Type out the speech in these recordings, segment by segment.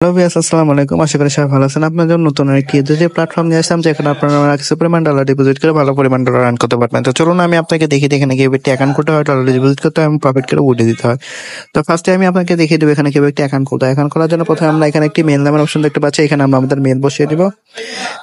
Hello viewers, আসসালামু আলাইকুম। আশা করি সবাই ভালো আছেন। আপনার জন্য নতুন আরেকটি ডিজিটাল প্ল্যাটফর্ম নিয়ে আসলাম, যেখানে আপনারা কিছু পরিমাণ ডলার ডিপোজিট করে ভালো পরিমাণ ডলার আর্ন করতে পারবেন। তো চলুন আমি আপনাকে দেখিয়ে দিই এখানে কিভাবে একটি অ্যাকাউন্ট করতে হয়, ডলার ডিপোজিট করতে হয় এবং প্রফিট করে উঠিয়ে দিতে হয়। তো ফার্স্টে আমি আপনাকে দেখিয়ে দেবো এখানে কিভাবে একটি অ্যাকাউন্ট খুলতে হয়। অ্যাকাউন্ট খোলার জন্য প্রথমে আমরা এখানে একটি মেইল নামের অপশন দেখতে পাচ্ছি। এখানে আমরা আমাদের মেইল বসিয়ে দিব।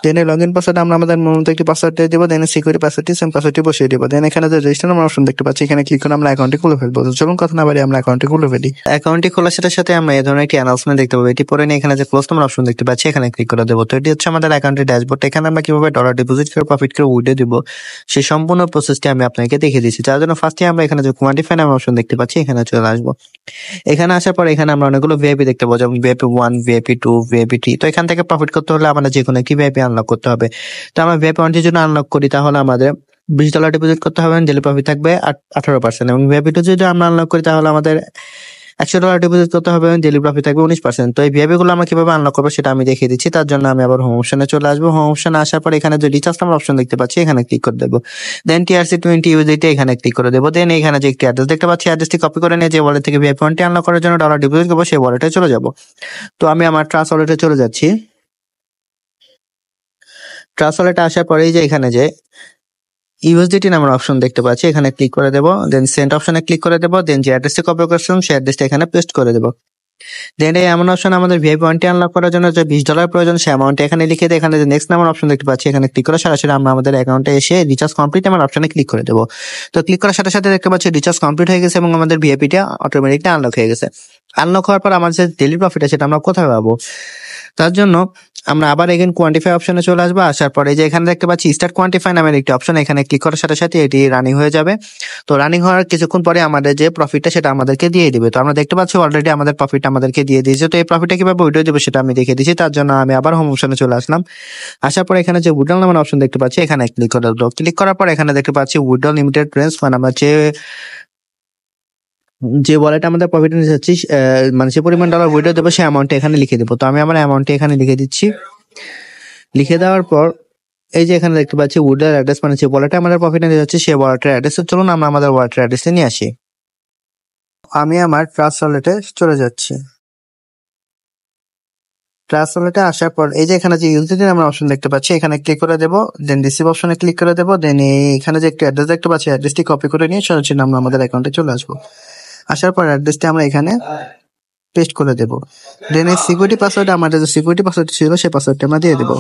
দেন লগ ইন পাসওয়ার্ড আমরা আমাদের মতো একটি পাসওয়ার্ড দিয়ে দিব। দেন সিকিউরিটি পাসওয়ার্ডটি সেম পাসওয়ার্ডটি বসিয়ে দিব। দেন এখানে যে রেজিস্টার নামের অপশন দেখতে পাচ্ছি, এখানে ক্লিক করে আমরা অ্যাকাউন্টটি খুলে ফেলবো। তো চলুন কথা না বাড়িয়ে আমরা অ্যাকাউন্টটি খুলে ফেলি। অ্যাকাউন্টটি খোলার সাথে সাথে আমরা এই ধরনের একটি অ্যানাউন্সমেন্ট দেখতে পাবো। এটি পরে নিয়ে এখানে যে ক্লোজ নামের অপশন দেখতে পাচ্ছি, এখানে ক্লিক করে দেবো। তো এটি হচ্ছে আমাদের অ্যাকাউন্টের ড্যাশবোর্ড। এখানে আমরা কিভাবে ডলার ডিপোজিট করে প্রফিট করে উঠে দিব সেই সম্পূর্ণ প্রসেসটি আমি আপনাকে দেখিয়ে দিচ্ছি। যার জন্য ফার্স্টে আমরা এখানে যে কোয়ান্টিফাই নামের অপশন দেখতে পাচ্ছি, এখানে চলে আসবো। এখানে আসার পর এখানে আমরা অনেকগুলো ভিআইপি দেখতে পাবো, যেমন ভিআইপি 1, ভিআইপি 2, ভিআইপি 3। তো এখান থেকে প্রফিট করতে হলে আমাদের যে কোনো একটি ভিআইপি আনলক করতে হবে। তো আমরা ভিআইপি 1 টির জন্য আনলক করি, তাহলে আমাদের $20 ডিপোজিট করতে হবে, ডেইলি প্রফিট থাকবে 18%। এবং ভিআইপি 2 যদি আমরা আনলক করি, তাহলে আমাদের $100 ডিপোজিট করতে হবে, ডেইলি প্রফিট থাকবে 19%। তো এই ভিআইপি গুলো আমরা কিভাবে আনলক করবো সেটা আমি দেখিয়ে দিচ্ছি। তার জন্য আমি আবার হোম অপশনে চলে আসবো। হোম অপশনে আসার পর এখানে যে রিচার্জ নাম্বার অপশন দেখতে পাচ্ছি, এখানে ক্লিক করে দেবো। দেন TRC20 ইউএসডিটি এখানে ক্লিক করে দেবো। দেন এখানে যে একটি অ্যাড্রেস দেখতে পাচ্ছি, অ্যাড্রেসটি কপি করে নিয়ে যে ওয়ালেট থেকে ভিআইপি 1 টি আনলক করার জন্য ডলার ডিপোজিট করবো, সেই ওয়ালেটে চলে যাবো। তো আমি আমার ট্রাস্ট ওয়ালেটে চলে যাচ্ছি। ট্রাস্ট ওয়ালেটে আসার পরেই যে এখানে যে ইউএসডিটি নামের অপশন দেখতে পাচ্ছি, এখানে ক্লিক করে দেবো। দেন সেন্ড অপশনে ক্লিক করে দেবো। দেন যে অ্যাড্রেসটি কপি করছিলাম সেই অ্যাড্রেসটা এখানে পেস্ট করে দেবো। দেন এই এমন অপশন আমাদের ভিআইপি 1 টি আনলক করার জন্য যে $20 প্রয়োজন, সেই অ্যামাউন্ট এখানে লিখে দিয়ে এখানে যে নেক্সট নামের অপশন দেখতে পাচ্ছি, এখানে ক্লিক করে সরাসরি আমরা আমাদের অ্যাকাউন্টে এসে রিচার্জ কমপ্লিট নামের অপশনে ক্লিক করে দেবো। তো ক্লিক করার সাথে সাথে দেখতে পাচ্ছি রিচার্জ কমপ্লিট হয়ে গেছে এবং আমাদের ভিআইপিটা অটোমেটিকলি আনলক হয়ে গেছে। আনলক হওয়ার পর আমাদের যে ডেইলি প্রফিট সেটা আমরা কোথায় পাবো? তার জন্য আমরা আবার এগেন কোয়ান্টিফাই অপশনে চলে আসবো। আসার পরে যে এখানে দেখতে পাচ্ছি স্টার্ট কোয়ান্টিফাই নামের একটি অপশন, এখানে ক্লিক করার সাথে সাথে এটি রানিং হয়ে যাবে। তো রানিং হওয়ার কিছুক্ষণ পরে আমাদের যে প্রফিটটা সেটা আমাদেরকে দিয়ে দিবে। তো আমরা দেখতে পাচ্ছি অলরেডি আমাদের প্রফিট আমাদেরকে দিয়ে দিয়েছে। তো এই প্রফিটটা কিভাবে উইথড্র দেবো সেটা আমি দেখিয়ে দিচ্ছি। তার জন্য আমি আবার হোম অপশনে চলে আসলাম। আসার পর এখানে যে উইথড্র নামের অপশন দেখতে পাচ্ছি, এখানে ক্লিক করে দেবো। ক্লিক করার পর এখানে দেখতে পাচ্ছি উইথড্র লিমিটেড রেঞ্জ ফান্ড। আমরা যে ওয়ালেটে আমাদের প্রফিট নিতে যাচ্ছি, মানে যে পরিমাণ ডলার উইথড্র দেবো সেই অ্যামাউন্টটা এখানে লিখে দেবো। তো আমি আমার অ্যামাউন্টটা এখানে লিখে দিচ্ছি। লিখে দেওয়ার পর এই যে এখানে দেখতে পাচ্ছি উইথড্র অ্যাড্রেস, মানে যে ওয়ালেটে আমাদের প্রফিট নিতে যাচ্ছে সেই ওয়ালেটের অ্যাড্রেস। চলুন আমরা আমাদের ওয়ালেটের অ্যাড্রেসে নিয়ে আসি। আমি আমার ট্রাস্ট ওয়ালেটে চলে যাচ্ছি। ট্রাস্ট ওয়ালেটে আসার পর এই যে এখানে যে ইউএসডিটি নামের অপশন দেখতে পাচ্ছি, এখানে ক্লিক করে দেবো। দেন রিসিভ অপশনে ক্লিক করে দেবো। দেন এখানে যে একটি অ্যাড্রেস দেখতে পাচ্ছি, অ্যাড্রেসটি কপি করে নিয়ে সরাসরি আমরা আমাদের অ্যাকাউন্টে চলে আসবো। আসার পর অ্যাড্রেসটি আমরা এখানে পেস্ট করে দেবো। দেন এই সিকিউরিটি পাসওয়ার্ড, আমাদের যে সিকিউরিটি পাসওয়ার্ড ছিল সেই পাসওয়ার্ডটি আমরা দিয়ে দেবো।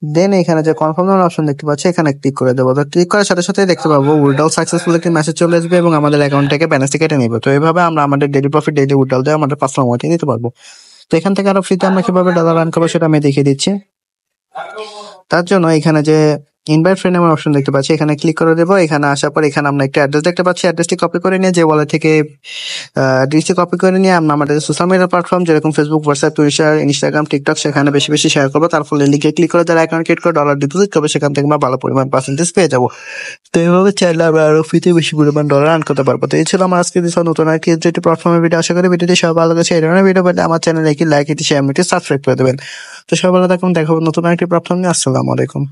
দেন এখানে যে কনফার্ম নামের অপশন দেখতে পাচ্ছি, এখানে ক্লিক করে দেবো। তো ক্লিক করার সাথে সাথে দেখতে পাবো উইথড্রল সাকসেসফুল একটি মেসেজ চলে আসবে এবং আমাদের অ্যাকাউন্ট থেকে ব্যালেন্স কেটে নেবে। তো এইভাবে আমরা আমাদের ডেইলি প্রফিট, ডেইলি উইথড্রল দিয়ে আমাদের পার্সোনাল ওয়ালেটে নিতে পারবো। তো এখান থেকে আরো ফ্রিতে আমরা কিভাবে ডলার আর্ন করবো সেটা আমি দেখিয়ে দিচ্ছি। তার জন্য এখানে যে ইনভাইট ফ্রেন্ড নামের অপশন দেখতে পাচ্ছি, এখানে ক্লিক করে দেবো। এখানে আসার পর এখানে আমরা একটা অ্যাড্রেস দেখতে পাচ্ছি, অ্যাড্রেসটি কপি করে নিয়ে যে ওয়ালেট থেকে অ্যাড্রেসটি কপি করে নিয়ে আমরা আমাদের সোশ্যাল মিডিয়া প্ল্যাটফর্ম যেরকম Facebook, WhatsApp, Twitter, Instagram, TikTok সেখানে বেশি বেশি শেয়ার করবো। তার ফলে লিঙ্কে ক্লিক করে যারা অ্যাকাউন্ট ক্রিয়েট করে ডলার ডিপোজিট করবে, সেখান থেকে আমরা ভালো পরিমাণ পার্সেন্টেজ পেয়ে যাবো। তো এইভাবে চাইলে আমরা আরো ফ্রিতে বেশি পরিমাণ ডলার আর্ন করতে পারবো। তো এই ছিল আমার আজকে নতুন আর কি যেটি প্ল্যাটফর্মের ভিডিও। আশা করি ভিডিওটি সবাই ভালো লাগছে। এই ধরনের ভিডিও পেলে আমার চ্যানেলে লাইক, এটি শেয়ার, সাবস্ক্রাইব করে দেবেন। তো সবাই ভালো থাকুন, দেখা হবে নতুন আরেকটি প্ল্যাটফর্ম নিয়ে। আসসালামু আলাইকুম।